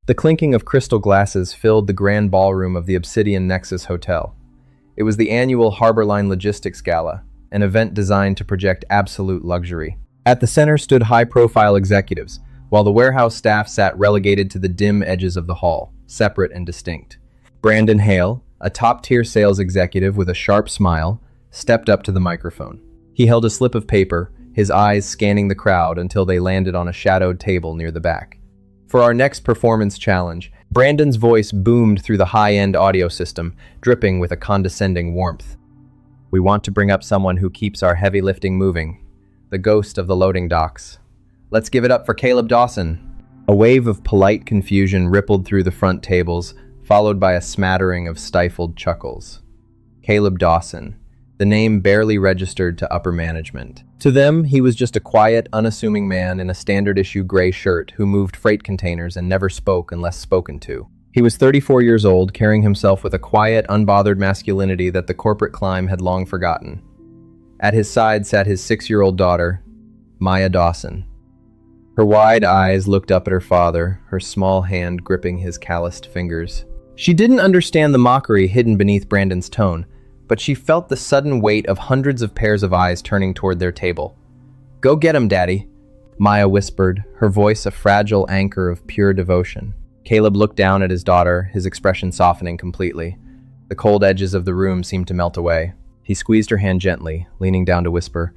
The clinking of crystal glasses filled the grand ballroom of the Obsidian Nexus Hotel. It was the annual Harborline Logistics Gala, an event designed to project absolute luxury. At the center stood high-profile executives, while the warehouse staff sat relegated to the dim edges of the hall, separate and distinct. Brandon Hale, a top-tier sales executive with a sharp smile, stepped up to the microphone. He held a slip of paper, his eyes scanning the crowd until they landed on a shadowed table near the back. For our next performance challenge, Brandon's voice boomed through the high-end audio system, dripping with a condescending warmth. We want to bring up someone who keeps our heavy lifting moving, the ghost of the loading docks. Let's give it up for Caleb Dawson. A wave of polite confusion rippled through the front tables, followed by a smattering of stifled chuckles. Caleb Dawson, the name barely registered to upper management. To them, he was just a quiet, unassuming man in a standard-issue gray shirt who moved freight containers and never spoke unless spoken to. He was 34 years old, carrying himself with a quiet, unbothered masculinity that the corporate climb had long forgotten. At his side sat his 6-year-old daughter, Maya Dawson. Her wide eyes looked up at her father, her small hand gripping his calloused fingers. She didn't understand the mockery hidden beneath Brandon's tone, but she felt the sudden weight of hundreds of pairs of eyes turning toward their table. "Go get him, Daddy," Maya whispered, her voice a fragile anchor of pure devotion. Caleb looked down at his daughter, his expression softening completely. The cold edges of the room seemed to melt away. He squeezed her hand gently, leaning down to whisper,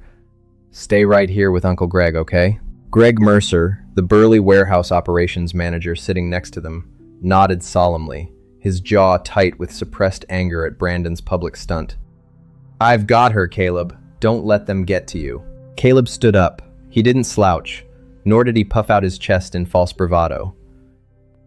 "Stay right here with Uncle Greg, okay?" Greg Mercer, the burly warehouse operations manager sitting next to them, nodded solemnly, his jaw tight with suppressed anger at Brandon's public stunt. "I've got her, Caleb. Don't let them get to you." Caleb stood up. He didn't slouch, nor did he puff out his chest in false bravado.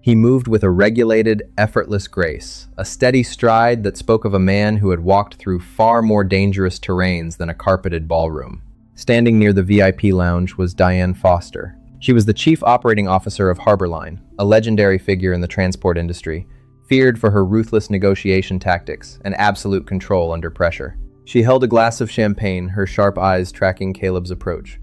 He moved with a regulated, effortless grace, a steady stride that spoke of a man who had walked through far more dangerous terrains than a carpeted ballroom. Standing near the VIP lounge was Diane Foster. She was the chief operating officer of Harborline, a legendary figure in the transport industry, feared for her ruthless negotiation tactics and absolute control under pressure. She held a glass of champagne, her sharp eyes tracking Caleb's approach.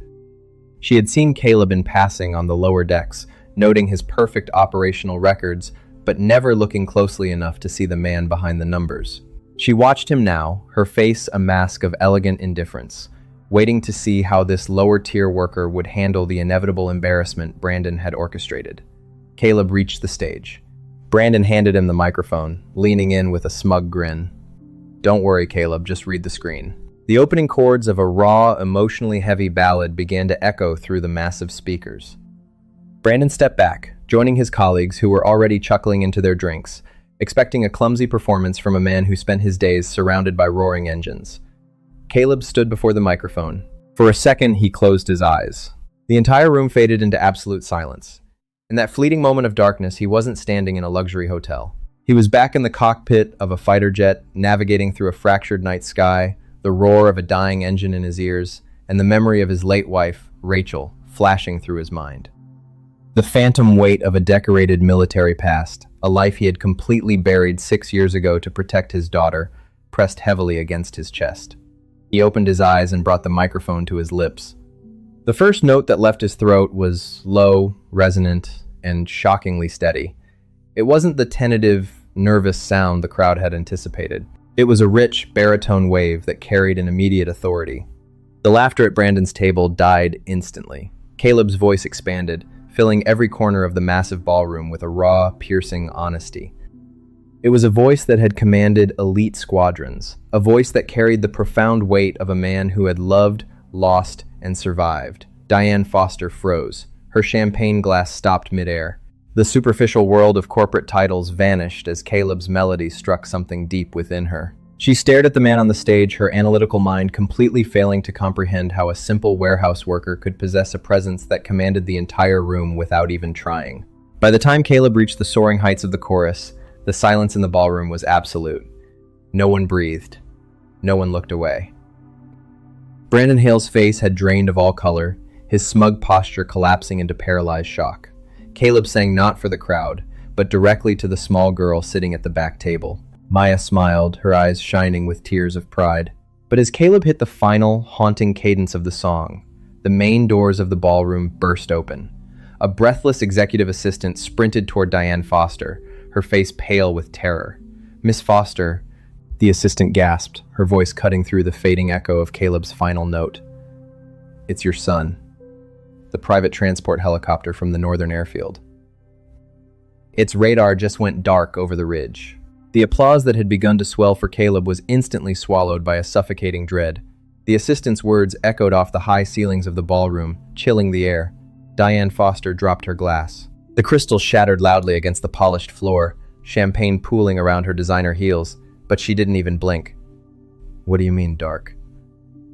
She had seen Caleb in passing on the lower decks, noting his perfect operational records, but never looking closely enough to see the man behind the numbers. She watched him now, her face a mask of elegant indifference, waiting to see how this lower-tier worker would handle the inevitable embarrassment Brandon had orchestrated. Caleb reached the stage. Brandon handed him the microphone, leaning in with a smug grin. "Don't worry, Caleb, just read the screen." The opening chords of a raw, emotionally heavy ballad began to echo through the massive speakers. Brandon stepped back, joining his colleagues who were already chuckling into their drinks, expecting a clumsy performance from a man who spent his days surrounded by roaring engines. Caleb stood before the microphone. For a second, he closed his eyes. The entire room faded into absolute silence. In that fleeting moment of darkness, he wasn't standing in a luxury hotel. He was back in the cockpit of a fighter jet, navigating through a fractured night sky, the roar of a dying engine in his ears, and the memory of his late wife, Rachel, flashing through his mind. The phantom weight of a decorated military past, a life he had completely buried 6 years ago to protect his daughter, pressed heavily against his chest. He opened his eyes and brought the microphone to his lips. The first note that left his throat was low, resonant, and shockingly steady. It wasn't the tentative, nervous sound the crowd had anticipated. It was a rich, baritone wave that carried an immediate authority. The laughter at Brandon's table died instantly. Caleb's voice expanded, filling every corner of the massive ballroom with a raw, piercing honesty. It was a voice that had commanded elite squadrons, a voice that carried the profound weight of a man who had loved, lost, and survived. Diane Foster froze. Her champagne glass stopped midair. The superficial world of corporate titles vanished as Caleb's melody struck something deep within her. She stared at the man on the stage, her analytical mind completely failing to comprehend how a simple warehouse worker could possess a presence that commanded the entire room without even trying. By the time Caleb reached the soaring heights of the chorus, the silence in the ballroom was absolute. No one breathed. No one looked away. Brandon Hale's face had drained of all color, his smug posture collapsing into paralyzed shock. Caleb sang not for the crowd, but directly to the small girl sitting at the back table. Maya smiled, her eyes shining with tears of pride. But as Caleb hit the final, haunting cadence of the song, the main doors of the ballroom burst open. A breathless executive assistant sprinted toward Diane Foster, her face pale with terror. "Miss Foster," the assistant gasped, her voice cutting through the fading echo of Caleb's final note. "It's your son." The private transport helicopter from the northern airfield. Its radar just went dark over the ridge. The applause that had begun to swell for Caleb was instantly swallowed by a suffocating dread. The assistant's words echoed off the high ceilings of the ballroom, chilling the air. Diane Foster dropped her glass. The crystal shattered loudly against the polished floor, champagne pooling around her designer heels, but she didn't even blink. "What do you mean, dark?"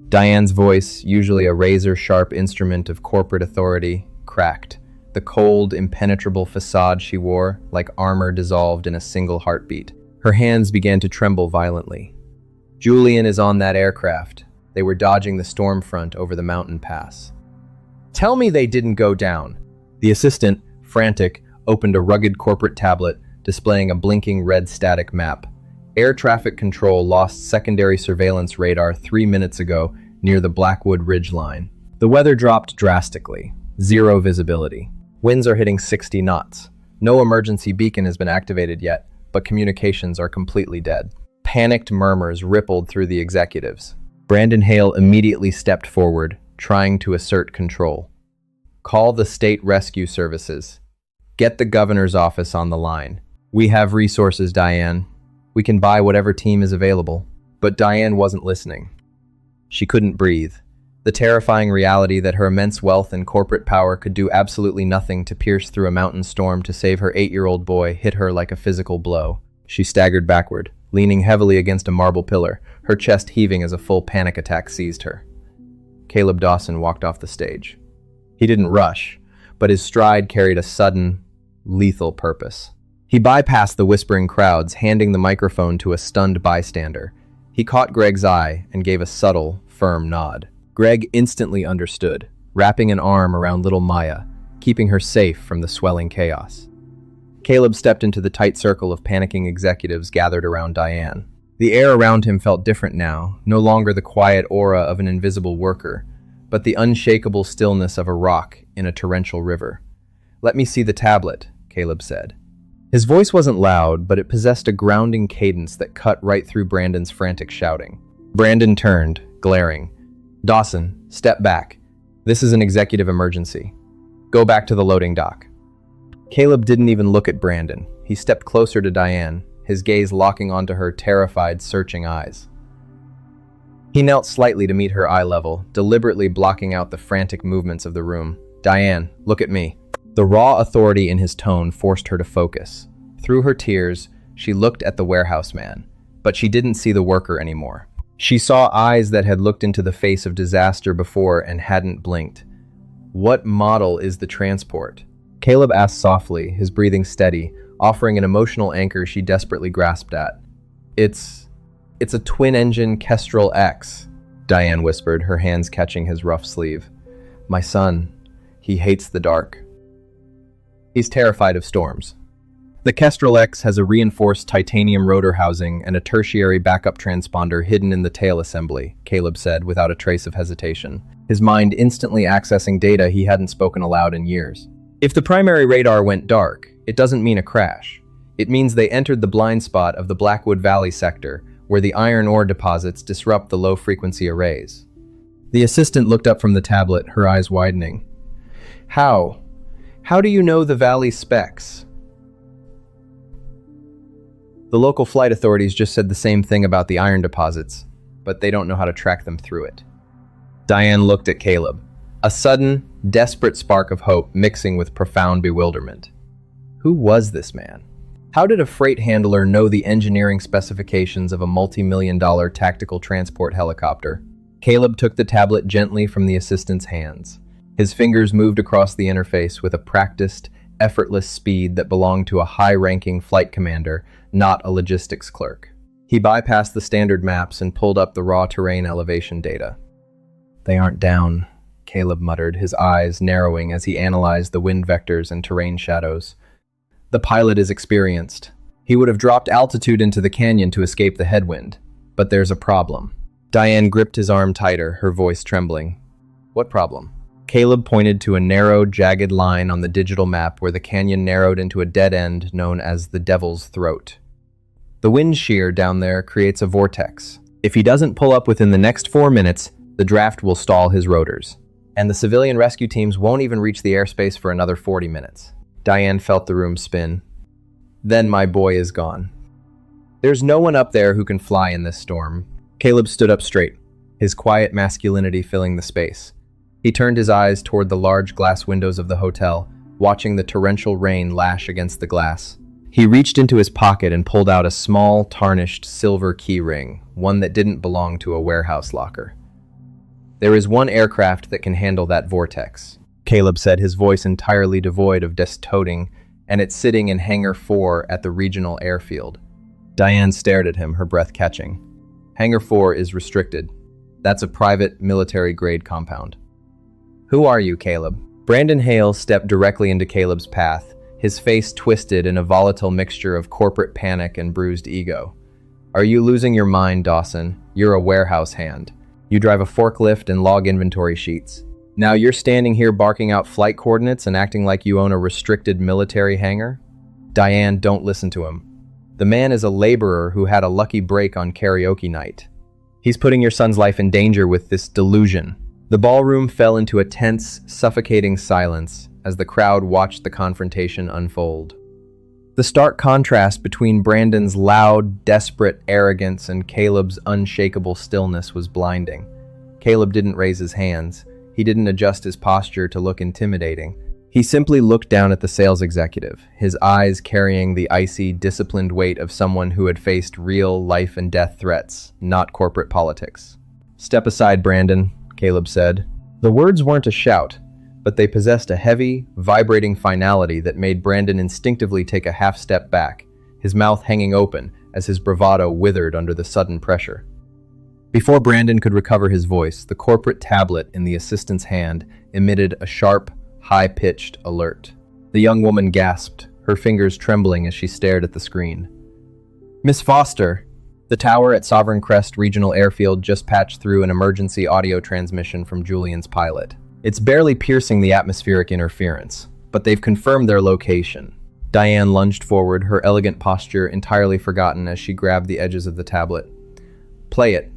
Diane's voice, usually a razor-sharp instrument of corporate authority, cracked. The cold, impenetrable facade she wore, like armor dissolved in a single heartbeat. Her hands began to tremble violently. "Julian is on that aircraft. They were dodging the storm front over the mountain pass." "Tell me they didn't go down." The assistant, frantic, opened a rugged corporate tablet displaying a blinking red static map. Air traffic control lost secondary surveillance radar 3 minutes ago near the Blackwood Ridge line. The weather dropped drastically. Zero visibility. Winds are hitting 60 knots. No emergency beacon has been activated yet, but communications are completely dead. Panicked murmurs rippled through the executives. Brandon Hale immediately stepped forward, trying to assert control. "Call the state rescue services. Get the governor's office on the line. We have resources, Diane. We can buy whatever team is available." But Diane wasn't listening. She couldn't breathe. The terrifying reality that her immense wealth and corporate power could do absolutely nothing to pierce through a mountain storm to save her 8-year-old boy hit her like a physical blow. She staggered backward, leaning heavily against a marble pillar, her chest heaving as a full panic attack seized her. Caleb Dawson walked off the stage. He didn't rush, but his stride carried a sudden, lethal purpose. He bypassed the whispering crowds, handing the microphone to a stunned bystander. He caught Greg's eye and gave a subtle, firm nod. Greg instantly understood, wrapping an arm around little Maya, keeping her safe from the swelling chaos. Caleb stepped into the tight circle of panicking executives gathered around Diane. The air around him felt different now, no longer the quiet aura of an invisible worker, but the unshakable stillness of a rock in a torrential river. "Let me see the tablet," Caleb said. His voice wasn't loud, but it possessed a grounding cadence that cut right through Brandon's frantic shouting. Brandon turned, glaring. "Dawson, step back. This is an executive emergency. Go back to the loading dock." Caleb didn't even look at Brandon. He stepped closer to Diane, his gaze locking onto her terrified, searching eyes. He knelt slightly to meet her eye level, deliberately blocking out the frantic movements of the room. "Diane, look at me." The raw authority in his tone forced her to focus. Through her tears, she looked at the warehouse man, but she didn't see the worker anymore. She saw eyes that had looked into the face of disaster before and hadn't blinked. "What model is the transport?" Caleb asked softly, his breathing steady, offering an emotional anchor she desperately grasped at. It's a twin-engine Kestrel X," Diane whispered, her hands catching his rough sleeve. "My son, he hates the dark. He's terrified of storms." The Kestrel X has a reinforced titanium rotor housing and a tertiary backup transponder hidden in the tail assembly, Caleb said without a trace of hesitation, his mind instantly accessing data he hadn't spoken aloud in years. "If the primary radar went dark, it doesn't mean a crash. It means they entered the blind spot of the Blackwood Valley sector, where the iron ore deposits disrupt the low-frequency arrays." The assistant looked up from the tablet, her eyes widening. How? How do you know the valley specs?" "The local flight authorities just said the same thing about the iron deposits, but they don't know how to track them through it." Diane looked at Caleb, a sudden, desperate spark of hope mixing with profound bewilderment. Who was this man? How did a freight handler know the engineering specifications of a multi-million-dollar tactical transport helicopter? Caleb took the tablet gently from the assistant's hands. His fingers moved across the interface with a practiced, effortless speed that belonged to a high-ranking flight commander, not a logistics clerk. He bypassed the standard maps and pulled up the raw terrain elevation data. "They aren't down," Caleb muttered, his eyes narrowing as he analyzed the wind vectors and terrain shadows. "The pilot is experienced. He would have dropped altitude into the canyon to escape the headwind. But there's a problem." Diane gripped his arm tighter, her voice trembling. "What problem?" Caleb pointed to a narrow, jagged line on the digital map where the canyon narrowed into a dead end known as the Devil's Throat. The wind shear down there creates a vortex. If he doesn't pull up within the next 4 minutes, the draft will stall his rotors. And the civilian rescue teams won't even reach the airspace for another 40 minutes. Diane felt the room spin. Then my boy is gone. There's no one up there who can fly in this storm. Caleb stood up straight, his quiet masculinity filling the space. He turned his eyes toward the large glass windows of the hotel, watching the torrential rain lash against the glass. He reached into his pocket and pulled out a small, tarnished silver key ring, one that didn't belong to a warehouse locker. There is one aircraft that can handle that vortex, Caleb said, his voice entirely devoid of toting, and it's sitting in Hangar 4 at the regional airfield. Diane stared at him, her breath catching. Hangar 4 is restricted. That's a private, military-grade compound. Who are you, Caleb? Brandon Hale stepped directly into Caleb's path, his face twisted in a volatile mixture of corporate panic and bruised ego. Are you losing your mind, Dawson? You're a warehouse hand. You drive a forklift and log inventory sheets. Now you're standing here barking out flight coordinates and acting like you own a restricted military hangar? Diane, don't listen to him. The man is a laborer who had a lucky break on karaoke night. He's putting your son's life in danger with this delusion. The ballroom fell into a tense, suffocating silence as the crowd watched the confrontation unfold. The stark contrast between Brandon's loud, desperate arrogance and Caleb's unshakable stillness was blinding. Caleb didn't raise his hands. He didn't adjust his posture to look intimidating. He simply looked down at the sales executive, his eyes carrying the icy, disciplined weight of someone who had faced real life and death threats, not corporate politics. "Step aside, Brandon," Caleb said. The words weren't a shout, but they possessed a heavy, vibrating finality that made Brandon instinctively take a half step back, his mouth hanging open as his bravado withered under the sudden pressure. Before Brandon could recover his voice, the corporate tablet in the assistant's hand emitted a sharp, high-pitched alert. The young woman gasped, her fingers trembling as she stared at the screen. "Miss Foster!" The tower at Sovereign Crest Regional Airfield just patched through an emergency audio transmission from Julian's pilot. It's barely piercing the atmospheric interference, but they've confirmed their location. Diane lunged forward, her elegant posture entirely forgotten as she grabbed the edges of the tablet. "Play it."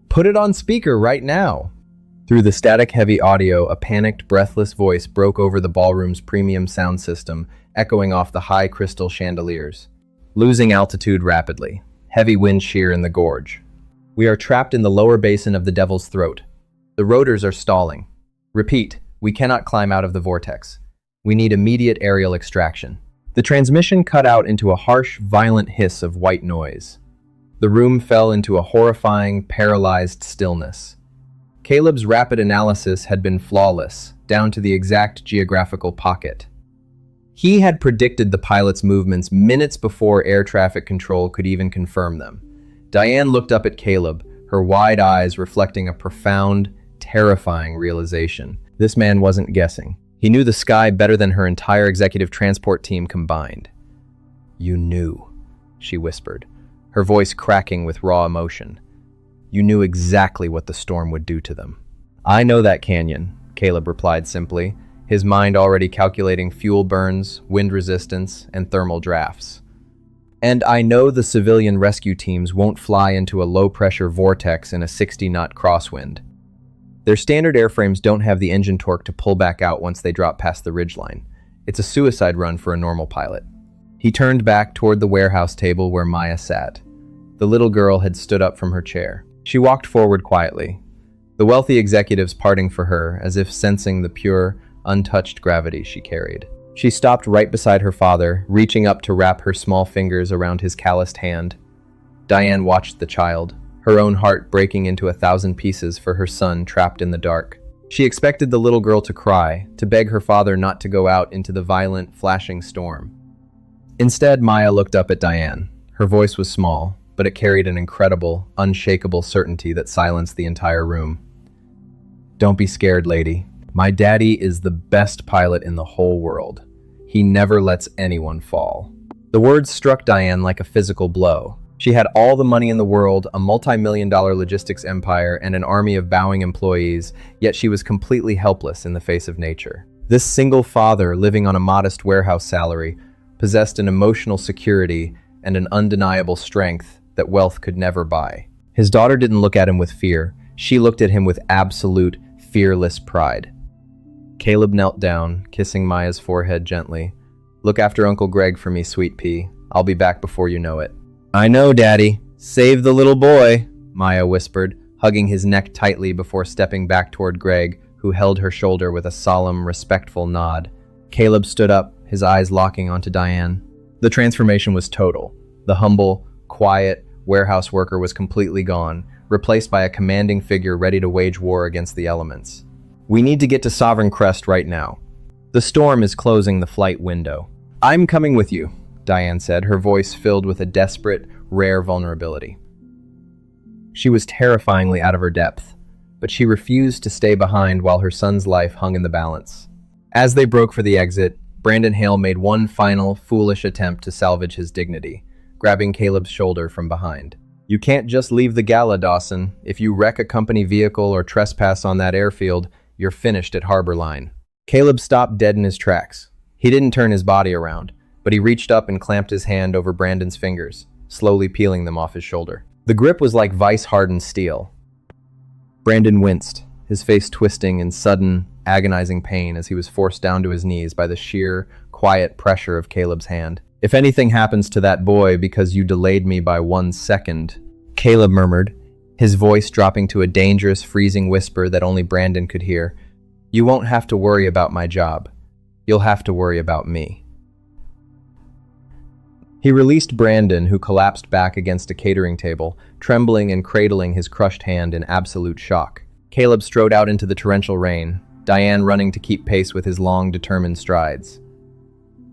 "Put it on speaker right now." Through the static-heavy audio, a panicked, breathless voice broke over the ballroom's premium sound system, echoing off the high crystal chandeliers. Losing altitude rapidly. Heavy wind shear in the gorge. "We are trapped in the lower basin of the Devil's Throat. The rotors are stalling. Repeat, we cannot climb out of the vortex. We need immediate aerial extraction." The transmission cut out into a harsh, violent hiss of white noise. The room fell into a horrifying, paralyzed stillness. Caleb's rapid analysis had been flawless, down to the exact geographical pocket. He had predicted the pilot's movements minutes before air traffic control could even confirm them. Diane looked up at Caleb, her wide eyes reflecting a profound, terrifying realization. This man wasn't guessing. He knew the sky better than her entire executive transport team combined. "You knew," she whispered, her voice cracking with raw emotion. "You knew exactly what the storm would do to them." "I know that canyon," Caleb replied simply, his mind already calculating fuel burns, wind resistance, and thermal drafts. "And I know the civilian rescue teams won't fly into a low-pressure vortex in a 60-knot crosswind. Their standard airframes don't have the engine torque to pull back out once they drop past the ridgeline. It's a suicide run for a normal pilot." He turned back toward the warehouse table where Maya sat. The little girl had stood up from her chair. She walked forward quietly, the wealthy executives parting for her as if sensing the pure, untouched gravity she carried. She stopped right beside her father, reaching up to wrap her small fingers around his calloused hand. Diane watched the child, her own heart breaking into 1,000 pieces for her son trapped in the dark. She expected the little girl to cry, to beg her father not to go out into the violent, flashing storm. Instead, Maya looked up at Diane. Her voice was small, but it carried an incredible, unshakable certainty that silenced the entire room. "Don't be scared, lady. My daddy is the best pilot in the whole world. He never lets anyone fall." The words struck Diane like a physical blow. She had all the money in the world, a multi-million-dollar logistics empire, and an army of bowing employees, yet she was completely helpless in the face of nature. This single father, living on a modest warehouse salary, possessed an emotional security and an undeniable strength that wealth could never buy. His daughter didn't look at him with fear. She looked at him with absolute, fearless pride. Caleb knelt down, kissing Maya's forehead gently. "Look after Uncle Greg for me, sweet pea. I'll be back before you know it." "I know, Daddy. Save the little boy," Maya whispered, hugging his neck tightly before stepping back toward Greg, who held her shoulder with a solemn, respectful nod. Caleb stood up, his eyes locking onto Diane. The transformation was total. The humble, quiet warehouse worker was completely gone, replaced by a commanding figure ready to wage war against the elements. "We need to get to Sovereign Crest right now. The storm is closing the flight window." "I'm coming with you," Diane said, her voice filled with a desperate, rare vulnerability. She was terrifyingly out of her depth, but she refused to stay behind while her son's life hung in the balance. As they broke for the exit, Brandon Hale made one final, foolish attempt to salvage his dignity, grabbing Caleb's shoulder from behind. "You can't just leave the gala, Dawson. If you wreck a company vehicle or trespass on that airfield, you're finished at Harbor Line." Caleb stopped dead in his tracks. He didn't turn his body around, but he reached up and clamped his hand over Brandon's fingers, slowly peeling them off his shoulder. The grip was like vice-hardened steel. Brandon winced, his face twisting in sudden, agonizing pain as he was forced down to his knees by the sheer, quiet pressure of Caleb's hand. "If anything happens to that boy because you delayed me by 1 second," Caleb murmured, his voice dropping to a dangerous, freezing whisper that only Brandon could hear, "you won't have to worry about my job. You'll have to worry about me." He released Brandon, who collapsed back against a catering table, trembling and cradling his crushed hand in absolute shock. Caleb strode out into the torrential rain, Diane running to keep pace with his long, determined strides.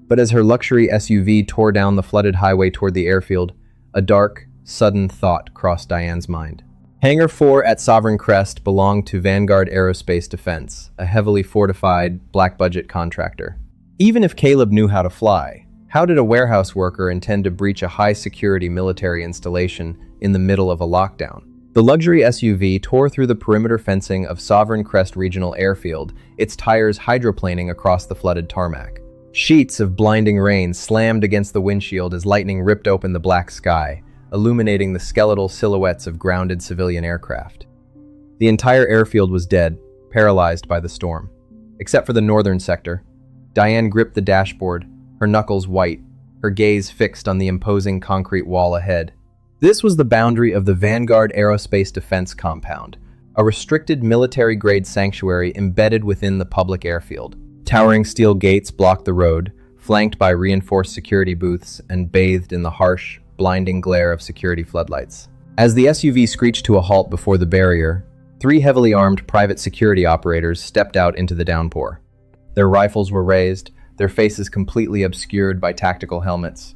But as her luxury SUV tore down the flooded highway toward the airfield, a dark, sudden thought crossed Diane's mind. Hangar 4 at Sovereign Crest belonged to Vanguard Aerospace Defense, a heavily fortified, black-budget contractor. Even if Caleb knew how to fly, how did a warehouse worker intend to breach a high-security military installation in the middle of a lockdown? The luxury SUV tore through the perimeter fencing of Sovereign Crest Regional Airfield, its tires hydroplaning across the flooded tarmac. Sheets of blinding rain slammed against the windshield as lightning ripped open the black sky, illuminating the skeletal silhouettes of grounded civilian aircraft. The entire airfield was dead, paralyzed by the storm. Except for the northern sector. Diane gripped the dashboard, her knuckles white, her gaze fixed on the imposing concrete wall ahead. This was the boundary of the Vanguard Aerospace Defense Compound, a restricted military-grade sanctuary embedded within the public airfield. Towering steel gates blocked the road, flanked by reinforced security booths and bathed in the harsh, blinding glare of security floodlights. As the SUV screeched to a halt before the barrier, 3 heavily armed private security operators stepped out into the downpour. Their rifles were raised, their faces completely obscured by tactical helmets.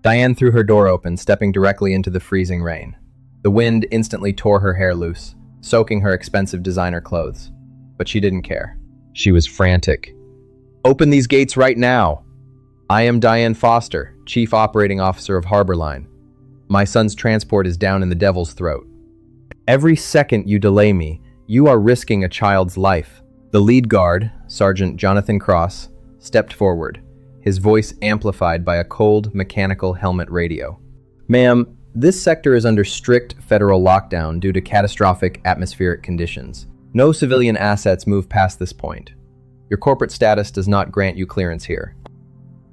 Diane threw her door open, stepping directly into the freezing rain. The wind instantly tore her hair loose, soaking her expensive designer clothes. But she didn't care. She was frantic. "Open these gates right now! I am Diane Foster, Chief Operating Officer of Harbor Line. My son's transport is down in the devil's throat. Every second you delay me, you are risking a child's life." The lead guard, Sergeant Jonathan Cross, stepped forward, his voice amplified by a cold, mechanical helmet radio. "Ma'am, this sector is under strict federal lockdown due to catastrophic atmospheric conditions. No civilian assets move past this point. Your corporate status does not grant you clearance here.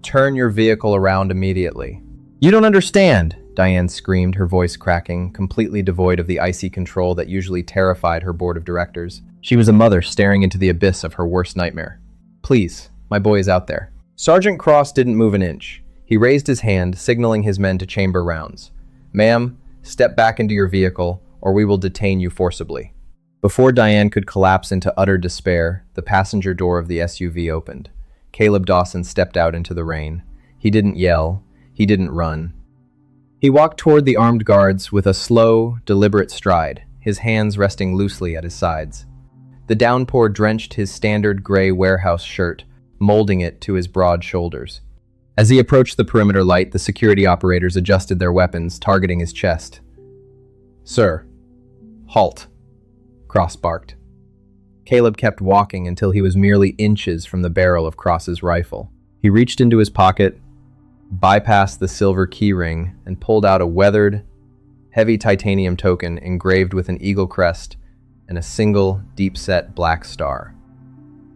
Turn your vehicle around immediately." "You don't understand," Diane screamed, her voice cracking, completely devoid of the icy control that usually terrified her board of directors. She was a mother staring into the abyss of her worst nightmare. "Please, my boy is out there." Sergeant Cross didn't move an inch. He raised his hand, signaling his men to chamber rounds. "Ma'am, step back into your vehicle, or we will detain you forcibly." Before Diane could collapse into utter despair, the passenger door of the SUV opened. Caleb Dawson stepped out into the rain. He didn't yell. He didn't run. He walked toward the armed guards with a slow, deliberate stride, his hands resting loosely at his sides. The downpour drenched his standard gray warehouse shirt, molding it to his broad shoulders. As he approached the perimeter light, the security operators adjusted their weapons, targeting his chest. "Sir, halt," Cross barked. Caleb kept walking until he was merely inches from the barrel of Cross's rifle. He reached into his pocket, bypassed the silver keyring, and pulled out a weathered, heavy titanium token engraved with an eagle crest and a single, deep-set black star.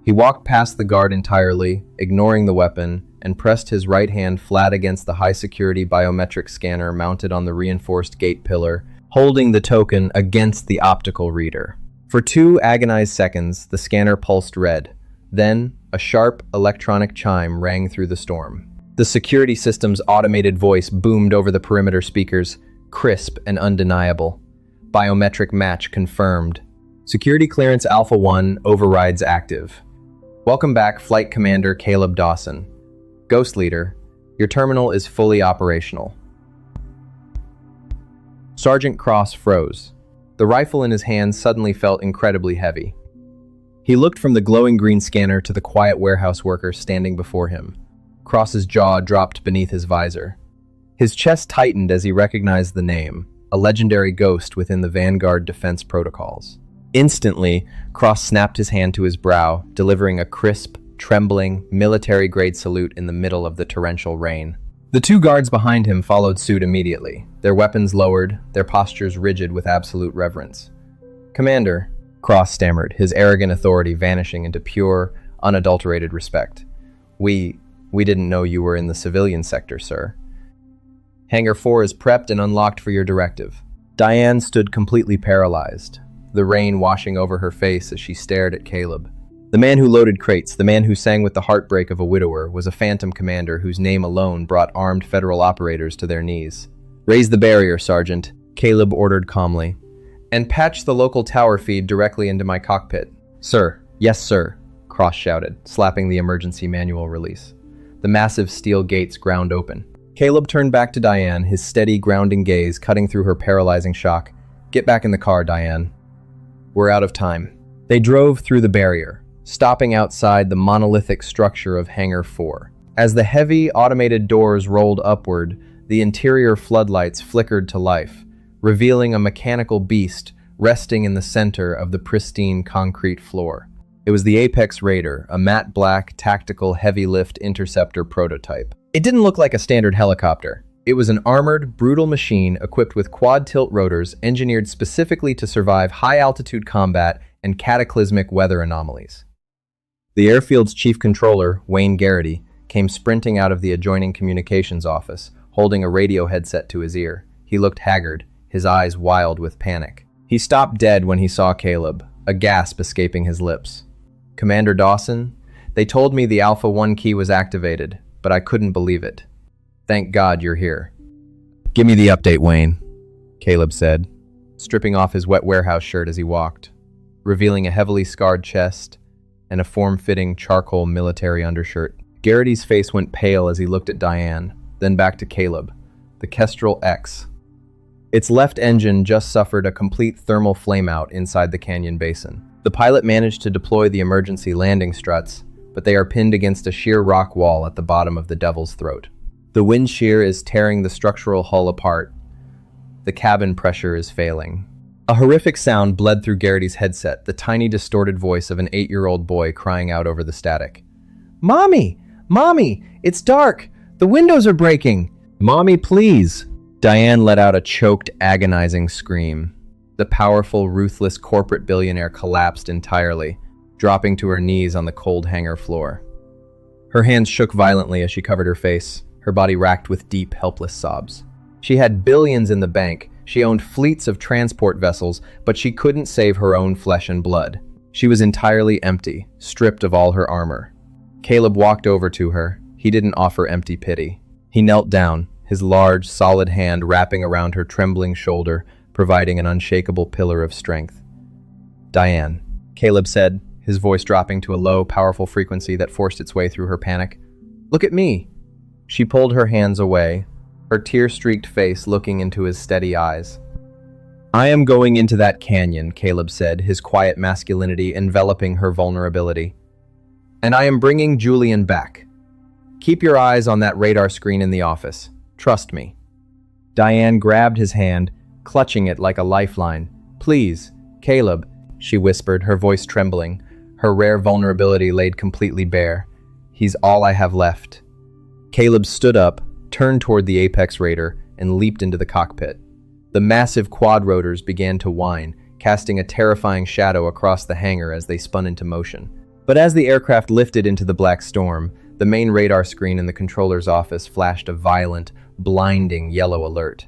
He walked past the guard entirely, ignoring the weapon, and pressed his right hand flat against the high-security biometric scanner mounted on the reinforced gate pillar, holding the token against the optical reader. For 2 agonized seconds, the scanner pulsed red. Then, a sharp electronic chime rang through the storm. The security system's automated voice boomed over the perimeter speakers, crisp and undeniable. Biometric match confirmed. Security clearance Alpha 1 overrides active. Welcome back, Flight Commander Caleb Dawson. Ghost Leader, your terminal is fully operational. Sergeant Cross froze. The rifle in his hand suddenly felt incredibly heavy. He looked from the glowing green scanner to the quiet warehouse worker standing before him. Cross's jaw dropped beneath his visor. His chest tightened as he recognized the name, a legendary ghost within the Vanguard defense protocols. Instantly, Cross snapped his hand to his brow, delivering a crisp, trembling, military-grade salute in the middle of the torrential rain. The 2 guards behind him followed suit immediately, their weapons lowered, their postures rigid with absolute reverence. "Commander," Cross stammered, his arrogant authority vanishing into pure, unadulterated respect. We didn't know you were in the civilian sector, sir." "Hangar 4 is prepped and unlocked for your directive." Diane stood completely paralyzed, the rain washing over her face as she stared at Caleb. The man who loaded crates, the man who sang with the heartbreak of a widower, was a phantom commander whose name alone brought armed federal operators to their knees. "Raise the barrier, Sergeant," Caleb ordered calmly, "and patch the local tower feed directly into my cockpit." "Sir, yes, sir," Cross shouted, slapping the emergency manual release. The massive steel gates ground open. Caleb turned back to Diane, his steady, grounding gaze cutting through her paralyzing shock. "Get back in the car, Diane. We're out of time." They drove through the barrier, stopping outside the monolithic structure of Hangar 4. As the heavy, automated doors rolled upward, the interior floodlights flickered to life, revealing a mechanical beast resting in the center of the pristine concrete floor. It was the Apex Raider, a matte black, tactical, heavy-lift interceptor prototype. It didn't look like a standard helicopter. It was an armored, brutal machine equipped with quad-tilt rotors engineered specifically to survive high-altitude combat and cataclysmic weather anomalies. The airfield's chief controller, Wayne Garrity, came sprinting out of the adjoining communications office, holding a radio headset to his ear. He looked haggard, his eyes wild with panic. He stopped dead when he saw Caleb, a gasp escaping his lips. "Commander Dawson, they told me the Alpha 1 key was activated, but I couldn't believe it. Thank God you're here." "Give me the update, Wayne," Caleb said, stripping off his wet warehouse shirt as he walked, revealing a heavily scarred chest and a form-fitting charcoal military undershirt. Garrity's face went pale as he looked at Diane, then back to Caleb, the Kestrel X. Its left engine just suffered a complete thermal flameout inside the canyon basin. The pilot managed to deploy the emergency landing struts, but they are pinned against a sheer rock wall at the bottom of the Devil's Throat. The wind shear is tearing the structural hull apart. The cabin pressure is failing. A horrific sound bled through Garrity's headset, the tiny distorted voice of an 8-year-old boy crying out over the static. "Mommy! Mommy! It's dark! The windows are breaking! Mommy, please!" Diane let out a choked, agonizing scream. The powerful, ruthless corporate billionaire collapsed entirely, dropping to her knees on the cold hangar floor. Her hands shook violently as she covered her face, her body racked with deep, helpless sobs. She had billions in the bank, she owned fleets of transport vessels, but she couldn't save her own flesh and blood. She was entirely empty, stripped of all her armor. Caleb walked over to her. He didn't offer empty pity. He knelt down, his large, solid hand wrapping around her trembling shoulder, providing an unshakable pillar of strength. "Diane," Caleb said, his voice dropping to a low, powerful frequency that forced its way through her panic. "Look at me." She pulled her hands away, her tear-streaked face looking into his steady eyes. "I am going into that canyon," Caleb said, his quiet masculinity enveloping her vulnerability. "And I am bringing Julian back. Keep your eyes on that radar screen in the office. Trust me. Diane grabbed his hand, clutching it like a lifeline. Please, Caleb, she whispered, her voice trembling, her rare vulnerability laid completely bare. He's all I have left. Caleb stood up, turned toward the Apex Raider, and leaped into the cockpit. The massive quad rotors began to whine, casting a terrifying shadow across the hangar as they spun into motion. But as the aircraft lifted into the black storm, the main radar screen in the controller's office flashed a violent, blinding yellow alert.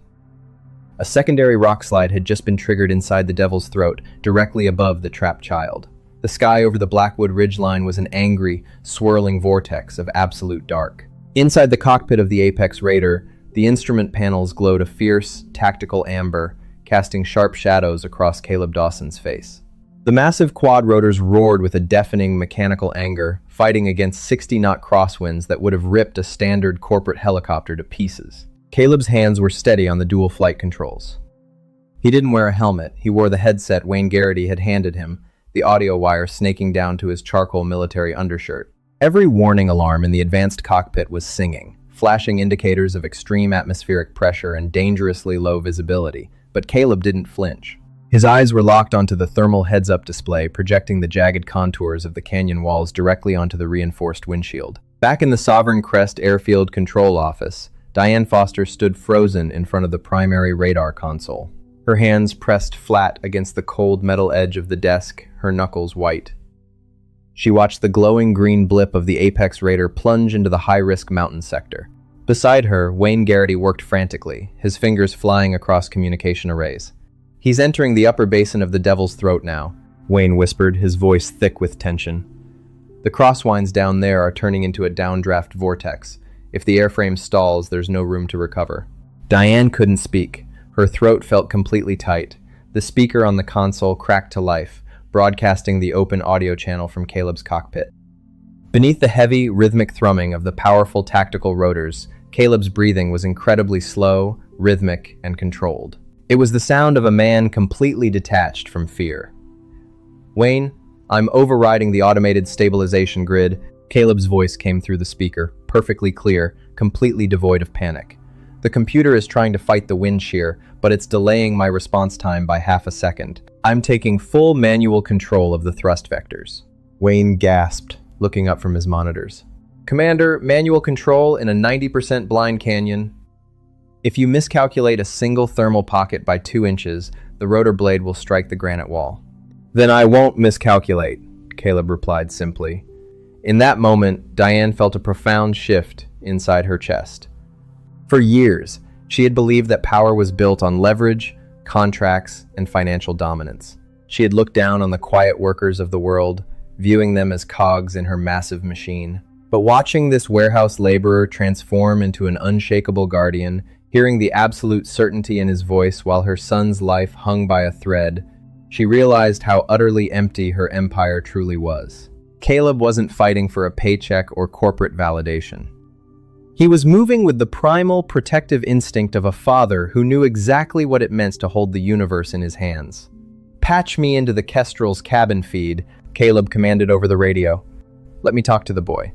A secondary rock slide had just been triggered inside the Devil's Throat, directly above the trapped child. The sky over the Blackwood ridgeline was an angry, swirling vortex of absolute dark. Inside the cockpit of the Apex Raider, the instrument panels glowed a fierce, tactical amber, casting sharp shadows across Caleb Dawson's face. The massive quad rotors roared with a deafening mechanical anger, fighting against 60-knot crosswinds that would have ripped a standard corporate helicopter to pieces. Caleb's hands were steady on the dual flight controls. He didn't wear a helmet. He wore the headset Wayne Garrity had handed him, the audio wire snaking down to his charcoal military undershirt. Every warning alarm in the advanced cockpit was singing, flashing indicators of extreme atmospheric pressure and dangerously low visibility, but Caleb didn't flinch. His eyes were locked onto the thermal heads-up display, projecting the jagged contours of the canyon walls directly onto the reinforced windshield. Back in the Sovereign Crest Airfield Control Office, Diane Foster stood frozen in front of the primary radar console. Her hands pressed flat against the cold metal edge of the desk, her knuckles white. She watched the glowing green blip of the Apex Raider plunge into the high-risk mountain sector. Beside her, Wayne Garrity worked frantically, his fingers flying across communication arrays. He's entering the upper basin of the Devil's Throat now, Wayne whispered, his voice thick with tension. The crosswinds down there are turning into a downdraft vortex. If the airframe stalls, there's no room to recover. Diane couldn't speak. Her throat felt completely tight. The speaker on the console cracked to life, broadcasting the open audio channel from Caleb's cockpit. Beneath the heavy, rhythmic thrumming of the powerful tactical rotors, Caleb's breathing was incredibly slow, rhythmic, and controlled. It was the sound of a man completely detached from fear. Wayne, I'm overriding the automated stabilization grid. Caleb's voice came through the speaker, perfectly clear, completely devoid of panic. The computer is trying to fight the wind shear, but it's delaying my response time by half a second. I'm taking full manual control of the thrust vectors. Wayne gasped, looking up from his monitors. Commander, manual control in a 90% blind canyon. If you miscalculate a single thermal pocket by 2 inches, the rotor blade will strike the granite wall. Then I won't miscalculate, Caleb replied simply. In that moment, Diane felt a profound shift inside her chest. For years, she had believed that power was built on leverage, contracts, and financial dominance. She had looked down on the quiet workers of the world, viewing them as cogs in her massive machine. But watching this warehouse laborer transform into an unshakable guardian, hearing the absolute certainty in his voice while her son's life hung by a thread, she realized how utterly empty her empire truly was. Caleb wasn't fighting for a paycheck or corporate validation. He was moving with the primal, protective instinct of a father who knew exactly what it meant to hold the universe in his hands. Patch me into the Kestrel's cabin feed, Caleb commanded over the radio. Let me talk to the boy.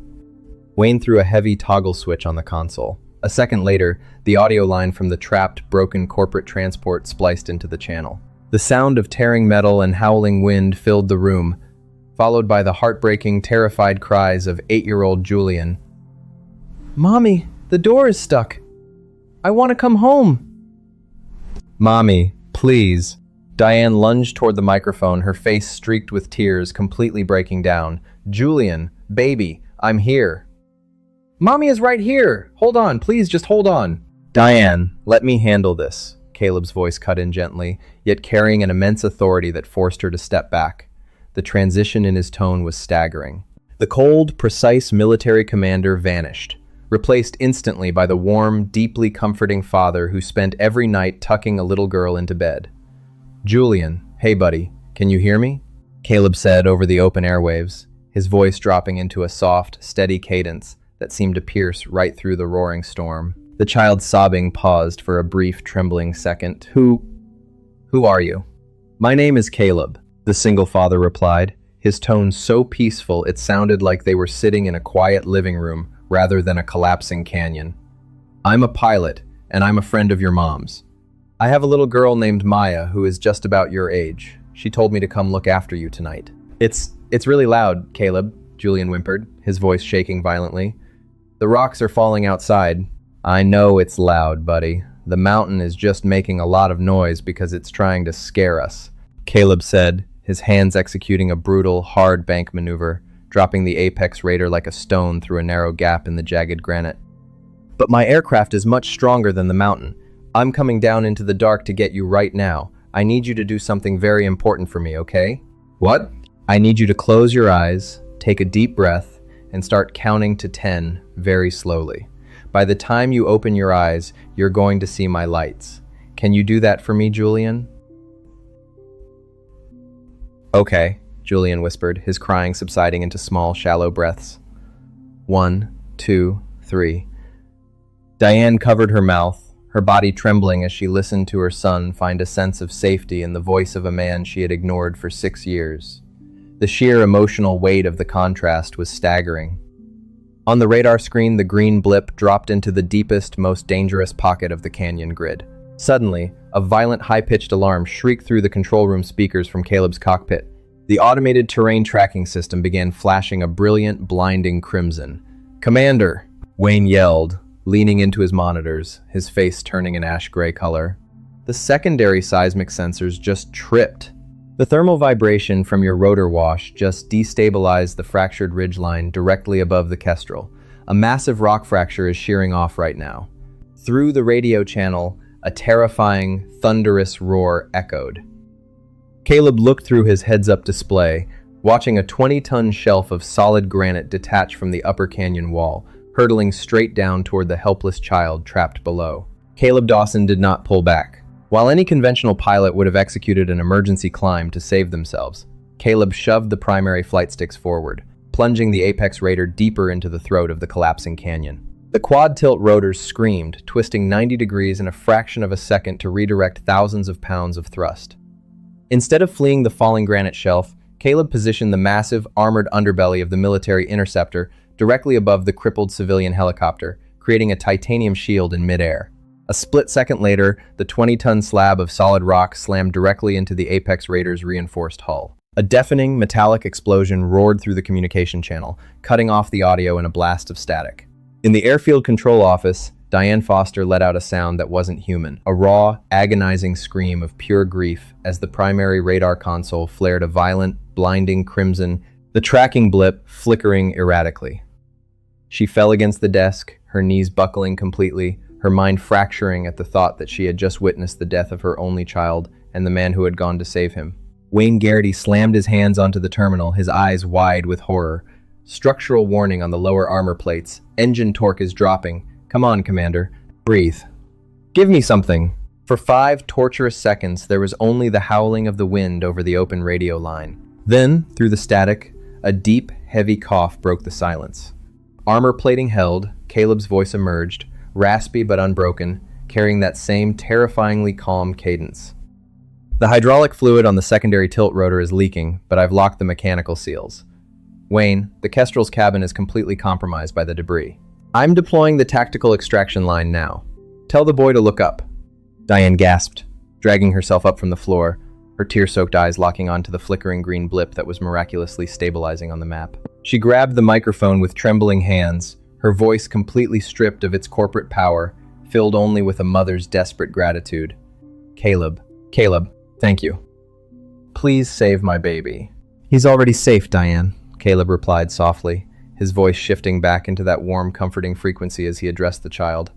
Wayne threw a heavy toggle switch on the console. A second later, the audio line from the trapped, broken corporate transport spliced into the channel. The sound of tearing metal and howling wind filled the room, followed by the heartbreaking, terrified cries of 8-year-old Julian. Mommy, the door is stuck. I want to come home. Mommy, please. Diane lunged toward the microphone, her face streaked with tears, completely breaking down. Julian, baby, I'm here. Mommy is right here. Hold on, please, just hold on. Diane, let me handle this. Caleb's voice cut in gently, yet carrying an immense authority that forced her to step back. The transition in his tone was staggering. The cold, precise military commander vanished, replaced instantly by the warm, deeply comforting father who spent every night tucking a little girl into bed. Julian, hey buddy, can you hear me? Caleb said over the open airwaves, his voice dropping into a soft, steady cadence that seemed to pierce right through the roaring storm. The child's sobbing paused for a brief, trembling second. Who are you? My name is Caleb, the single father replied, his tone so peaceful it sounded like they were sitting in a quiet living room, rather than a collapsing canyon. I'm a pilot, and I'm a friend of your mom's. I have a little girl named Maya who is just about your age. She told me to come look after you tonight. It's really loud, Caleb, Julian whimpered, his voice shaking violently. The rocks are falling outside. I know it's loud, buddy. The mountain is just making a lot of noise because it's trying to scare us, Caleb said, his hands executing a brutal, hard bank maneuver, dropping the apex raider like a stone through a narrow gap in the jagged granite. But my aircraft is much stronger than the mountain. I'm coming down into the dark to get you right now. I need you to do something very important for me, okay? What? I need you to close your eyes, take a deep breath, and start counting to 10 very slowly. By the time you open your eyes, you're going to see my lights. Can you do that for me, Julian? Okay, Julian whispered, his crying subsiding into small, shallow breaths. 1, 2, 3. Diane covered her mouth, her body trembling as she listened to her son find a sense of safety in the voice of a man she had ignored for 6 years. The sheer emotional weight of the contrast was staggering. On the radar screen, the green blip dropped into the deepest, most dangerous pocket of the canyon grid. Suddenly, a violent, high-pitched alarm shrieked through the control room speakers from Caleb's cockpit. The automated terrain tracking system began flashing a brilliant, blinding crimson. "Commander!" Wayne yelled, leaning into his monitors, his face turning an ash-gray color. The secondary seismic sensors just tripped. The thermal vibration from your rotor wash just destabilized the fractured ridgeline directly above the kestrel. A massive rock fracture is shearing off right now. Through the radio channel, a terrifying, thunderous roar echoed. Caleb looked through his heads-up display, watching a 20-ton shelf of solid granite detach from the upper canyon wall, hurtling straight down toward the helpless child trapped below. Caleb Dawson did not pull back. While any conventional pilot would have executed an emergency climb to save themselves, Caleb shoved the primary flight sticks forward, plunging the apex raider deeper into the throat of the collapsing canyon. The quad-tilt rotors screamed, twisting 90 degrees in a fraction of a second to redirect thousands of pounds of thrust. Instead of fleeing the falling granite shelf, Caleb positioned the massive, armored underbelly of the military interceptor directly above the crippled civilian helicopter, creating a titanium shield in midair. A split second later, the 20-ton slab of solid rock slammed directly into the Apex Raider's reinforced hull. A deafening, metallic explosion roared through the communication channel, cutting off the audio in a blast of static. In the airfield control office, Diane Foster let out a sound that wasn't human, a raw, agonizing scream of pure grief as the primary radar console flared a violent, blinding crimson, the tracking blip flickering erratically. She fell against the desk, her knees buckling completely, her mind fracturing at the thought that she had just witnessed the death of her only child and the man who had gone to save him. Wayne Garrity slammed his hands onto the terminal, his eyes wide with horror. Structural warning on the lower armor plates. Engine torque is dropping. Come on, Commander. Breathe. Give me something. For 5 torturous seconds, there was only the howling of the wind over the open radio line. Then, through the static, a deep, heavy cough broke the silence. Armor plating held, Caleb's voice emerged, raspy but unbroken, carrying that same terrifyingly calm cadence. The hydraulic fluid on the secondary tilt rotor is leaking, but I've locked the mechanical seals. Wayne, the Kestrel's cabin is completely compromised by the debris. I'm deploying the tactical extraction line now. Tell the boy to look up. Diane gasped, dragging herself up from the floor, her tear-soaked eyes locking onto the flickering green blip that was miraculously stabilizing on the map. She grabbed the microphone with trembling hands, her voice completely stripped of its corporate power, filled only with a mother's desperate gratitude. Caleb, thank you. Please save my baby. He's already safe, Diane, Caleb replied softly, his voice shifting back into that warm, comforting frequency as he addressed the child.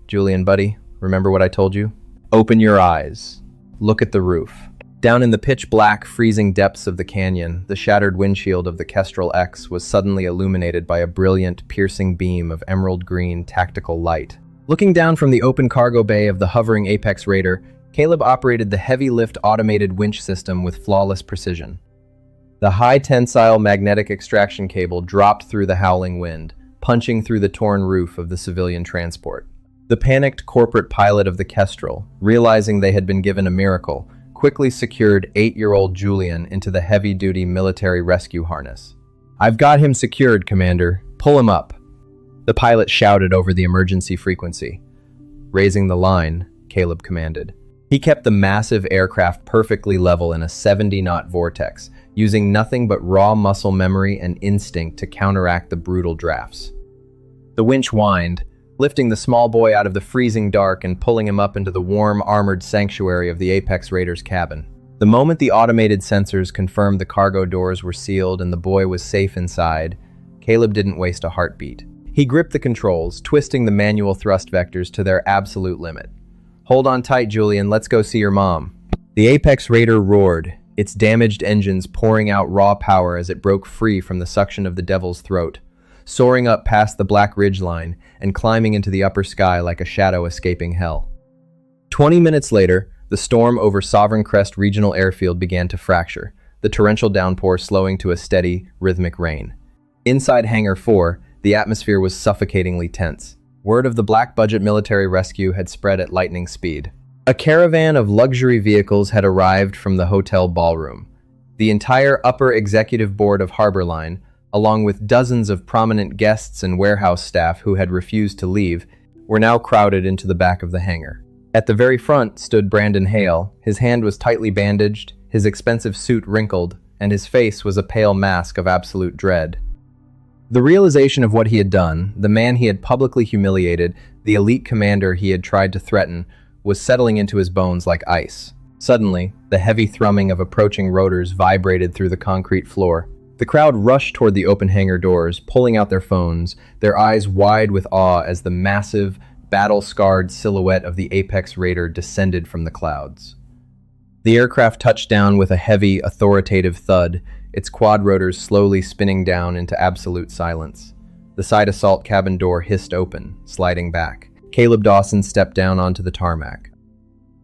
Julian, buddy, remember what I told you? Open your eyes. Look at the roof. Down in the pitch-black, freezing depths of the canyon, the shattered windshield of the Kestrel X was suddenly illuminated by a brilliant, piercing beam of emerald green tactical light. Looking down from the open cargo bay of the hovering Apex Raider, Caleb operated the heavy-lift automated winch system with flawless precision. The high-tensile magnetic extraction cable dropped through the howling wind, punching through the torn roof of the civilian transport. The panicked corporate pilot of the Kestrel, realizing they had been given a miracle, quickly secured 8-year-old Julian into the heavy-duty military rescue harness. I've got him secured, Commander. Pull him up. The pilot shouted over the emergency frequency. Raising the line, Caleb commanded. He kept the massive aircraft perfectly level in a 70-knot vortex, using nothing but raw muscle memory and instinct to counteract the brutal drafts. The winch whined, lifting the small boy out of the freezing dark and pulling him up into the warm, armored sanctuary of the Apex Raider's cabin. The moment the automated sensors confirmed the cargo doors were sealed and the boy was safe inside, Caleb didn't waste a heartbeat. He gripped the controls, twisting the manual thrust vectors to their absolute limit. "Hold on tight, Julian. Let's go see your mom." The Apex Raider roared, its damaged engines pouring out raw power as it broke free from the suction of the Devil's throat, soaring up past the black ridgeline and climbing into the upper sky like a shadow escaping hell. 20 minutes later, the storm over Sovereign Crest Regional Airfield began to fracture, the torrential downpour slowing to a steady, rhythmic rain. Inside Hangar 4, the atmosphere was suffocatingly tense. Word of the black-budget military rescue had spread at lightning speed. A caravan of luxury vehicles had arrived from the hotel ballroom. The entire upper executive board of Harborline, along with dozens of prominent guests and warehouse staff who had refused to leave, were now crowded into the back of the hangar. At the very front stood Brandon Hale. His hand was tightly bandaged, his expensive suit wrinkled, and his face was a pale mask of absolute dread. The realization of what he had done, the man he had publicly humiliated, the elite commander he had tried to threaten, was settling into his bones like ice. Suddenly, the heavy thrumming of approaching rotors vibrated through the concrete floor. The crowd rushed toward the open hangar doors, pulling out their phones, their eyes wide with awe as the massive, battle-scarred silhouette of the Apex Raider descended from the clouds. The aircraft touched down with a heavy, authoritative thud, its quad rotors slowly spinning down into absolute silence. The side assault cabin door hissed open, sliding back. Caleb Dawson stepped down onto the tarmac.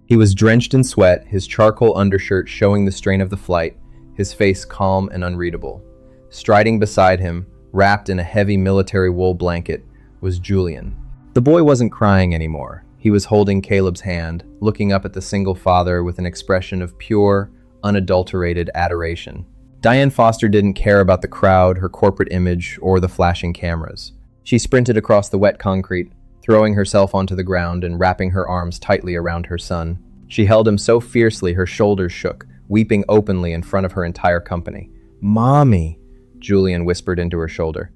He was drenched in sweat, his charcoal undershirt showing the strain of the flight, his face calm and unreadable. Striding beside him, wrapped in a heavy military wool blanket, was Julian. The boy wasn't crying anymore. He was holding Caleb's hand, looking up at the single father with an expression of pure, unadulterated adoration. Diane Foster didn't care about the crowd, her corporate image, or the flashing cameras. She sprinted across the wet concrete, throwing herself onto the ground and wrapping her arms tightly around her son. She held him so fiercely her shoulders shook, weeping openly in front of her entire company. "Mommy," Julian whispered into her shoulder.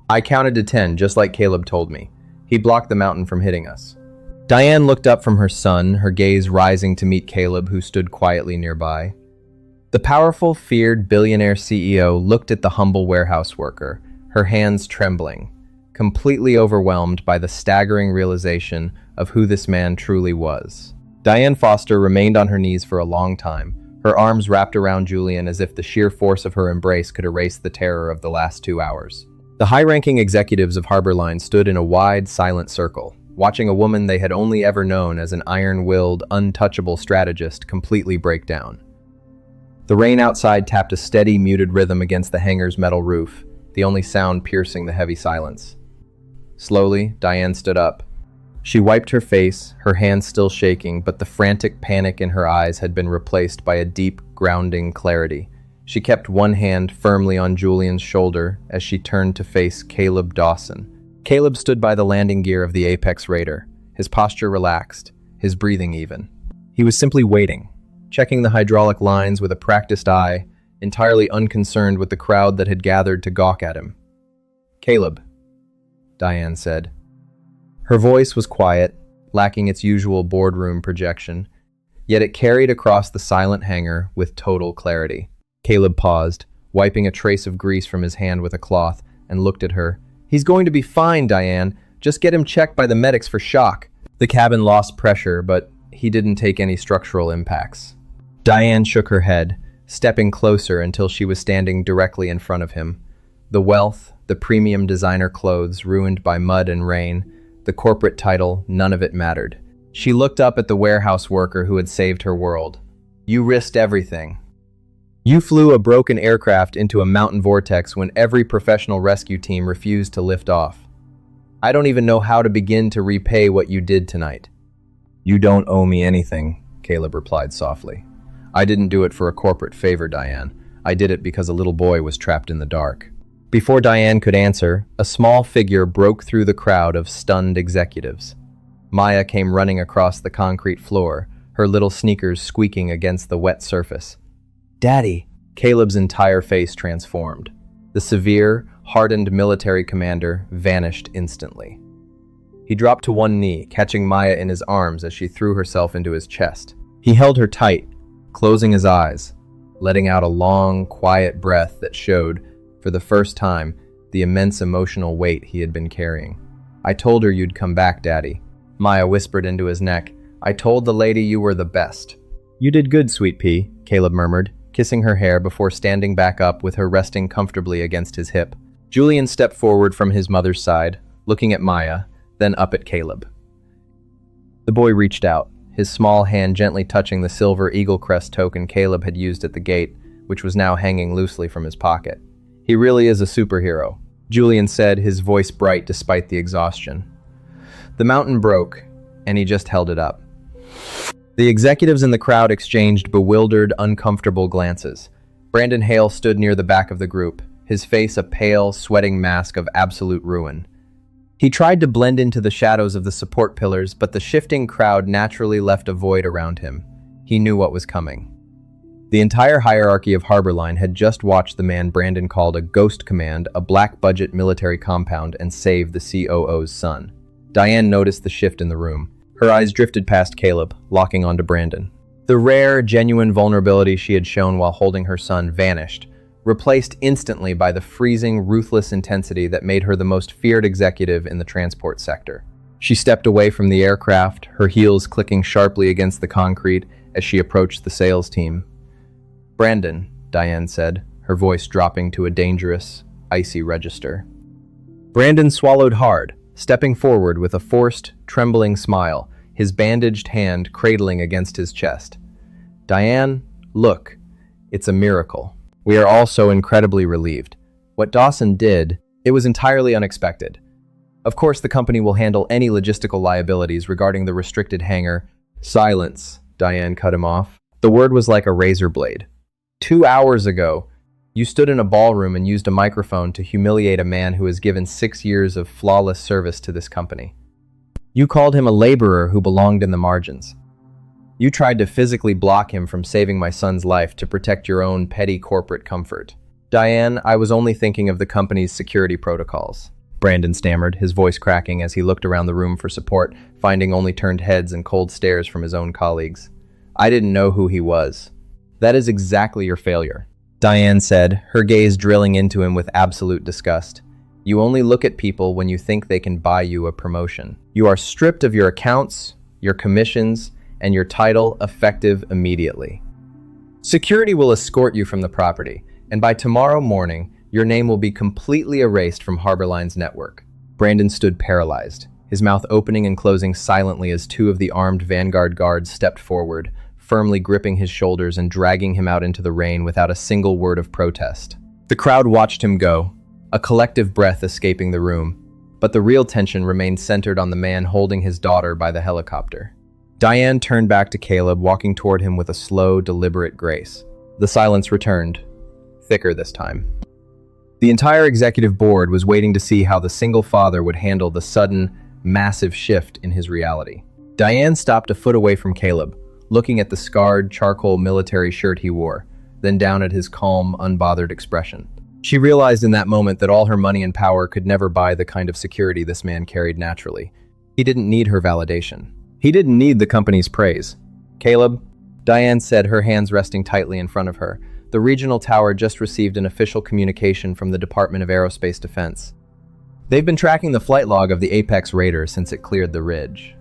"I counted to 10, just like Caleb told me. He blocked the mountain from hitting us." Diane looked up from her son, her gaze rising to meet Caleb, who stood quietly nearby. The powerful, feared billionaire CEO looked at the humble warehouse worker, her hands trembling, completely overwhelmed by the staggering realization of who this man truly was. Diane Foster remained on her knees for a long time, her arms wrapped around Julian as if the sheer force of her embrace could erase the terror of the last 2 hours. The high-ranking executives of Harborline stood in a wide, silent circle, watching a woman they had only ever known as an iron-willed, untouchable strategist completely break down. The rain outside tapped a steady, muted rhythm against the hangar's metal roof, the only sound piercing the heavy silence. Slowly, Diane stood up. She wiped her face, her hands still shaking, but the frantic panic in her eyes had been replaced by a deep, grounding clarity. She kept one hand firmly on Julian's shoulder as she turned to face Caleb Dawson. Caleb stood by the landing gear of the Apex Raider, his posture relaxed, his breathing even. He was simply waiting, checking the hydraulic lines with a practiced eye, entirely unconcerned with the crowd that had gathered to gawk at him. "Caleb," Diane said. Her voice was quiet, lacking its usual boardroom projection, yet it carried across the silent hangar with total clarity. Caleb paused, wiping a trace of grease from his hand with a cloth, and looked at her. "He's going to be fine, Diane. Just get him checked by the medics for shock." The cabin lost pressure, but he didn't take any structural impacts. Diane shook her head, stepping closer until she was standing directly in front of him. The wealth, the premium designer clothes ruined by mud and rain, the corporate title, none of it mattered. She looked up at the warehouse worker who had saved her world. "You risked everything. You flew a broken aircraft into a mountain vortex when every professional rescue team refused to lift off. I don't even know how to begin to repay what you did tonight." "You don't owe me anything," Caleb replied softly. "I didn't do it for a corporate favor, Diane. I did it because a little boy was trapped in the dark." Before Diane could answer, a small figure broke through the crowd of stunned executives. Maya came running across the concrete floor, her little sneakers squeaking against the wet surface. "Daddy!" Caleb's entire face transformed. The severe, hardened military commander vanished instantly. He dropped to one knee, catching Maya in his arms as she threw herself into his chest. He held her tight, closing his eyes, letting out a long, quiet breath that showed, for the first time, the immense emotional weight he had been carrying. "I told her you'd come back, Daddy," Maya whispered into his neck. "I told the lady you were the best." "You did good, sweet pea," Caleb murmured, kissing her hair before standing back up with her resting comfortably against his hip. Julian stepped forward from his mother's side, looking at Maya, then up at Caleb. The boy reached out, his small hand gently touching the silver eagle crest token Caleb had used at the gate, which was now hanging loosely from his pocket. "He really is a superhero," Julian said, his voice bright despite the exhaustion. The mountain broke, and he just held it up. The executives in the crowd exchanged bewildered, uncomfortable glances. Brandon Hale stood near the back of the group, his face a pale, sweating mask of absolute ruin. He tried to blend into the shadows of the support pillars, but the shifting crowd naturally left a void around him. He knew what was coming. The entire hierarchy of Harborline had just watched the man Brandon called a ghost command, a black-budget military compound, and save the COO's son. Diane noticed the shift in the room. Her eyes drifted past Caleb, locking onto Brandon. The rare, genuine vulnerability she had shown while holding her son vanished, replaced instantly by the freezing, ruthless intensity that made her the most feared executive in the transport sector. She stepped away from the aircraft, her heels clicking sharply against the concrete as she approached the sales team. "Brandon," Diane said, her voice dropping to a dangerous, icy register. Brandon swallowed hard, stepping forward with a forced, trembling smile, his bandaged hand cradling against his chest. "Diane, look, it's a miracle. We are all so incredibly relieved. What Dawson did, it was entirely unexpected. Of course, the company will handle any logistical liabilities regarding the restricted hangar." "Silence," Diane cut him off. The word was like a razor blade. 2 hours ago, you stood in a ballroom and used a microphone to humiliate a man who has given 6 years of flawless service to this company. You called him a laborer who belonged in the margins. You tried to physically block him from saving my son's life to protect your own petty corporate comfort. "Diane, I was only thinking of the company's security protocols," Brandon stammered, his voice cracking as he looked around the room for support, finding only turned heads and cold stares from his own colleagues. "I didn't know who he was." "That is exactly your failure," Diane said, her gaze drilling into him with absolute disgust. "You only look at people when you think they can buy you a promotion. You are stripped of your accounts, your commissions, and your title effective immediately. Security will escort you from the property, and by tomorrow morning, your name will be completely erased from Harborline's network." Brandon stood paralyzed, his mouth opening and closing silently as 2 of the armed Vanguard guards stepped forward, firmly gripping his shoulders and dragging him out into the rain without a single word of protest. The crowd watched him go, a collective breath escaping the room, but the real tension remained centered on the man holding his daughter by the helicopter. Diane turned back to Caleb, walking toward him with a slow, deliberate grace. The silence returned, thicker this time. The entire executive board was waiting to see how the single father would handle the sudden, massive shift in his reality. Diane stopped a foot away from Caleb, looking at the scarred, charcoal military shirt he wore, then down at his calm, unbothered expression. She realized in that moment that all her money and power could never buy the kind of security this man carried naturally. He didn't need her validation. He didn't need the company's praise. "Caleb," Diane said, her hands resting tightly in front of her, "the regional tower just received an official communication from the Department of Aerospace Defense. They've been tracking the flight log of the Apex Raider since it cleared the ridge."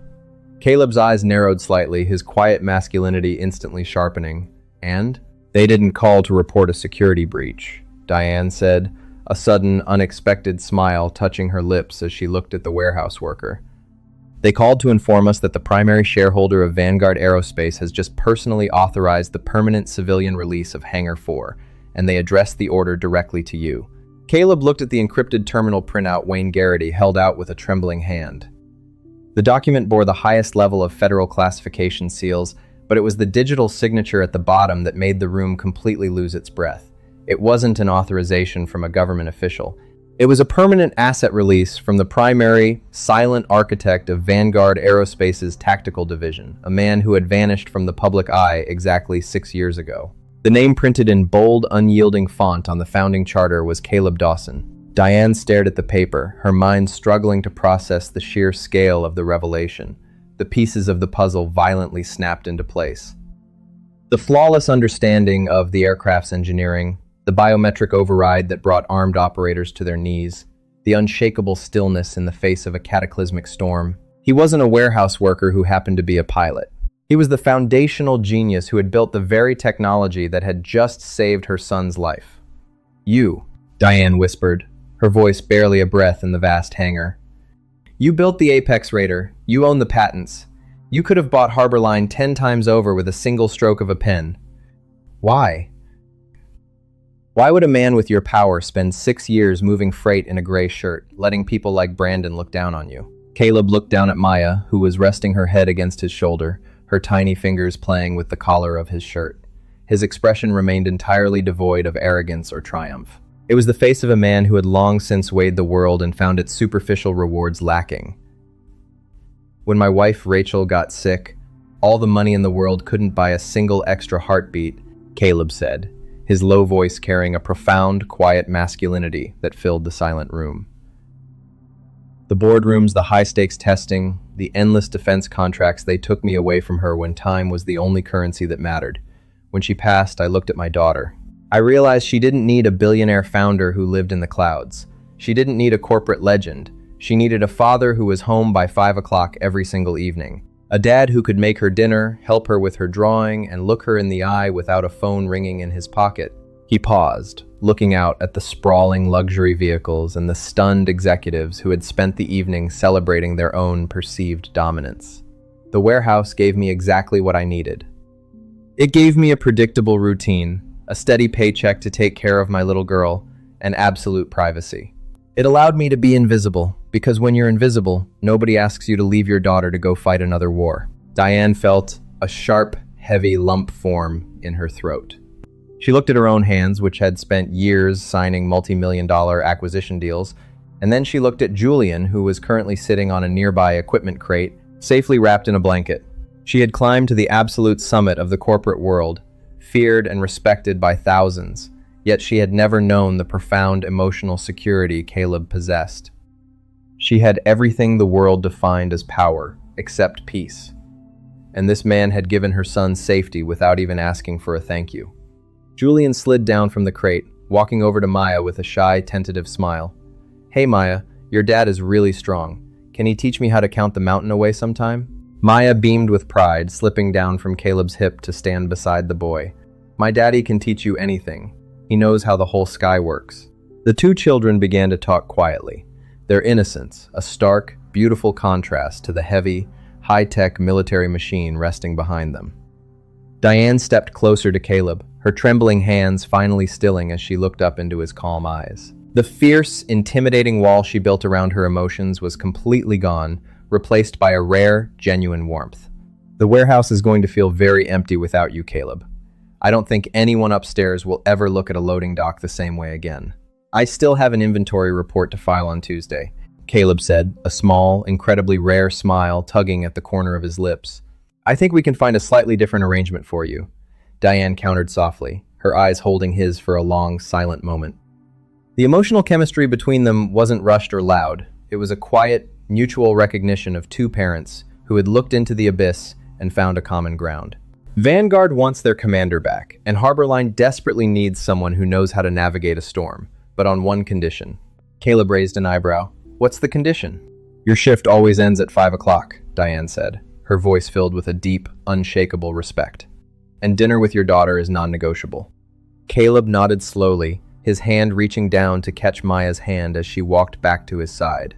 Caleb's eyes narrowed slightly, his quiet masculinity instantly sharpening. "And? They didn't call to report a security breach," Diane said, a sudden, unexpected smile touching her lips as she looked at the warehouse worker. "They called to inform us that the primary shareholder of Vanguard Aerospace has just personally authorized the permanent civilian release of Hangar 4, and they addressed the order directly to you." Caleb looked at the encrypted terminal printout Wayne Garrity held out with a trembling hand. The document bore the highest level of federal classification seals, but it was the digital signature at the bottom that made the room completely lose its breath. It wasn't an authorization from a government official. It was a permanent asset release from the primary, silent architect of Vanguard Aerospace's tactical division, a man who had vanished from the public eye exactly 6 years ago. The name printed in bold, unyielding font on the founding charter was Caleb Dawson. Diane stared at the paper, her mind struggling to process the sheer scale of the revelation. The pieces of the puzzle violently snapped into place. The flawless understanding of the aircraft's engineering, the biometric override that brought armed operators to their knees, the unshakable stillness in the face of a cataclysmic storm. He wasn't a warehouse worker who happened to be a pilot. He was the foundational genius who had built the very technology that had just saved her son's life. "You," Diane whispered, her voice barely a breath in the vast hangar. "You built the Apex Raider. You own the patents. You could have bought Harborline 10 times over with a single stroke of a pen. Why? Why would a man with your power spend 6 years moving freight in a gray shirt, letting people like Brandon look down on you?" Caleb looked down at Maya, who was resting her head against his shoulder, her tiny fingers playing with the collar of his shirt. His expression remained entirely devoid of arrogance or triumph. It was the face of a man who had long since weighed the world and found its superficial rewards lacking. "When my wife Rachel got sick, all the money in the world couldn't buy a single extra heartbeat," Caleb said, his low voice carrying a profound, quiet masculinity that filled the silent room. The boardrooms, the high-stakes testing, the endless defense contracts, they took me away from her when time was the only currency that mattered. When she passed, I looked at my daughter. I realized she didn't need a billionaire founder who lived in the clouds. She didn't need a corporate legend. She needed a father who was home by 5 o'clock every single evening. A dad who could make her dinner, help her with her drawing, and look her in the eye without a phone ringing in his pocket. He paused, looking out at the sprawling luxury vehicles and the stunned executives who had spent the evening celebrating their own perceived dominance. The warehouse gave me exactly what I needed. It gave me a predictable routine, a steady paycheck to take care of my little girl, and absolute privacy. It allowed me to be invisible, because when you're invisible, nobody asks you to leave your daughter to go fight another war. Diane felt a sharp, heavy lump form in her throat. She looked at her own hands, which had spent years signing multi-million-dollar acquisition deals, and then she looked at Julian, who was currently sitting on a nearby equipment crate, safely wrapped in a blanket. She had climbed to the absolute summit of the corporate world, feared and respected by thousands, yet she had never known the profound emotional security Caleb possessed. She had everything the world defined as power, except peace. And this man had given her son safety without even asking for a thank you. Julian slid down from the crate, walking over to Maya with a shy, tentative smile. "Hey Maya, your dad is really strong. Can he teach me how to count the mountain away sometime?" Maya beamed with pride, slipping down from Caleb's hip to stand beside the boy. "My daddy can teach you anything. He knows how the whole sky works." The two children began to talk quietly, their innocence a stark, beautiful contrast to the heavy, high-tech military machine resting behind them. Diane stepped closer to Caleb, her trembling hands finally stilling as she looked up into his calm eyes. The fierce, intimidating wall she built around her emotions was completely gone, replaced by a rare, genuine warmth. "The warehouse is going to feel very empty without you, Caleb. I don't think anyone upstairs will ever look at a loading dock the same way again. I still have an inventory report to file on Tuesday," Caleb said, a small, incredibly rare smile tugging at the corner of his lips. "I think we can find a slightly different arrangement for you," Diane countered softly, her eyes holding his for a long, silent moment. The emotional chemistry between them wasn't rushed or loud. It was a quiet, mutual recognition of two parents who had looked into the abyss and found a common ground. Vanguard wants their commander back, and Harborline desperately needs someone who knows how to navigate a storm, but on one condition. Caleb raised an eyebrow. "What's the condition?" "Your shift always ends at 5 o'clock, Diane said, her voice filled with a deep, unshakable respect. "And dinner with your daughter is non-negotiable." Caleb nodded slowly, his hand reaching down to catch Maya's hand as she walked back to his side.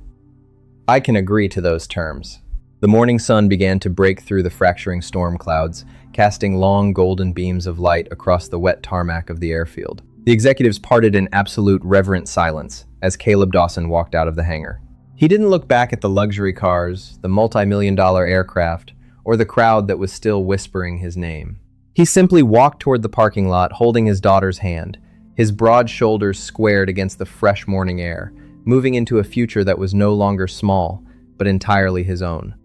"I can agree to those terms." The morning sun began to break through the fracturing storm clouds, casting long golden beams of light across the wet tarmac of the airfield. The executives parted in absolute reverent silence as Caleb Dawson walked out of the hangar. He didn't look back at the luxury cars, the multi-million-dollar aircraft, or the crowd that was still whispering his name. He simply walked toward the parking lot, holding his daughter's hand, His broad shoulders squared against the fresh morning air, moving into a future that was no longer small, but entirely his own.